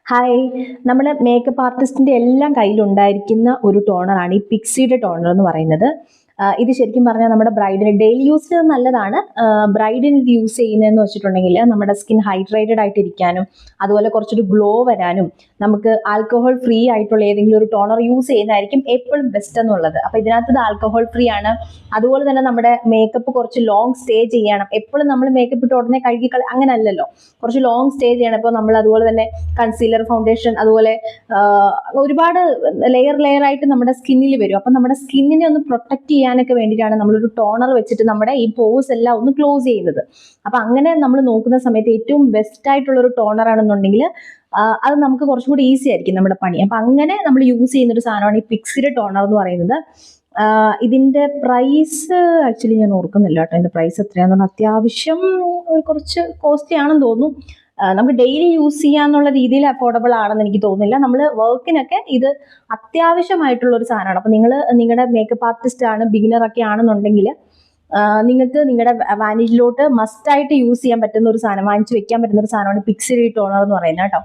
Hi. നമ്മുടെ makeup ആർട്ടിസ്റ്റിന്റെ എല്ലാം കയ്യിലുണ്ടായിരിക്കുന്ന ഒരു ടോണറാണ് ഈ പിക്സിയുടെ ടോണർ എന്ന് പറയുന്നത്. ഇത് ശരിക്കും പറഞ്ഞാൽ നമ്മുടെ ബ്രൈഡിന് ഡെയിലി യൂസിന് നല്ലതാണ്. ബ്രൈഡിന് ഇത് യൂസ് ചെയ്യുന്നതെന്ന് വെച്ചിട്ടുണ്ടെങ്കിൽ നമ്മുടെ സ്കിൻ ഹൈഡ്രേറ്റഡ് ആയിട്ട് ഇരിക്കാനും അതുപോലെ കുറച്ചൊരു ഗ്ലോ വരാനും നമുക്ക് ആൽക്കഹോൾ ഫ്രീ ആയിട്ടുള്ള ഏതെങ്കിലും ഒരു ടോണർ യൂസ് ചെയ്യുന്നതായിരിക്കും എപ്പോഴും ബെസ്റ്റ് എന്നുള്ളത്. അപ്പോൾ ഇതിനകത്ത് ഇത് ആൽക്കഹോൾ ഫ്രീ ആണ്. അതുപോലെ തന്നെ നമ്മുടെ മേക്കപ്പ് കുറച്ച് ലോങ് സ്റ്റേ ചെയ്യണം. എപ്പോഴും നമ്മൾ മേക്കപ്പ് ഇട്ട് ഉടനെ കഴുകി അങ്ങനെ അല്ലല്ലോ, കുറച്ച് ലോങ് സ്റ്റേ ചെയ്യണം. ഇപ്പോൾ നമ്മൾ അതുപോലെ തന്നെ കൺസീലർ, ഫൗണ്ടേഷൻ, അതുപോലെ ഒരുപാട് ലെയർ ആയിട്ട് നമ്മുടെ സ്കിന്നിൽ വരും. അപ്പം നമ്മുടെ സ്കിന്നിനെ ഒന്ന് പ്രൊട്ടക്ട് ചെയ്യാനൊക്കെ വേണ്ടിയിട്ടാണ് നമ്മളൊരു ടോണർ വെച്ചിട്ട് നമ്മുടെ ഈ പോസ് എല്ലാം ഒന്ന് ക്ലോസ് ചെയ്യുന്നത്. അപ്പം അങ്ങനെ നമ്മൾ നോക്കുന്ന സമയത്ത് ഏറ്റവും ബെസ്റ്റ് ആയിട്ടുള്ള ഒരു ടോണർ ആണെന്നുണ്ടെങ്കിൽ അത് നമുക്ക് കുറച്ചും കൂടി ഈസി ആയിരിക്കും നമ്മുടെ പണി. അപ്പം അങ്ങനെ നമ്മൾ യൂസ് ചെയ്യുന്ന ഒരു സാധനമാണ് ഈ പിക്സിയുടെ ടോണർ എന്ന് പറയുന്നത്. ഇതിന്റെ പ്രൈസ് ആക്ച്വലി ഞാൻ ഓർക്കുന്നില്ല കേട്ടോ, ഇതിന്റെ പ്രൈസ് എത്രയാണെന്ന്. അത്യാവശ്യം കുറച്ച് കോസ്റ്റ്ലി ആണെന്ന് തോന്നുന്നു. നമുക്ക് ഡെയിലി യൂസ് ചെയ്യാന്നുള്ള രീതിയിൽ അഫോർഡബിൾ ആണെന്ന് എനിക്ക് തോന്നുന്നില്ല. നമ്മൾ വർക്കിനൊക്കെ ഇത് അത്യാവശ്യമായിട്ടുള്ള ഒരു സാധനമാണ്. അപ്പം നിങ്ങൾ നിങ്ങളുടെ മേക്കപ്പ് ആർട്ടിസ്റ്റ് ആണ്, ബിഗിനർ ഒക്കെ ആണെന്നുണ്ടെങ്കിൽ നിങ്ങൾക്ക് നിങ്ങളുടെ വാനിറ്റിയിലോട്ട് മസ്റ്റായിട്ട് യൂസ് ചെയ്യാൻ പറ്റുന്ന ഒരു സാധനം, വാങ്ങിച്ച് വെക്കാൻ പറ്റുന്ന ഒരു സാധനമാണ് പിക്സി ടോണർ എന്ന് പറയുന്നത് കേട്ടോ.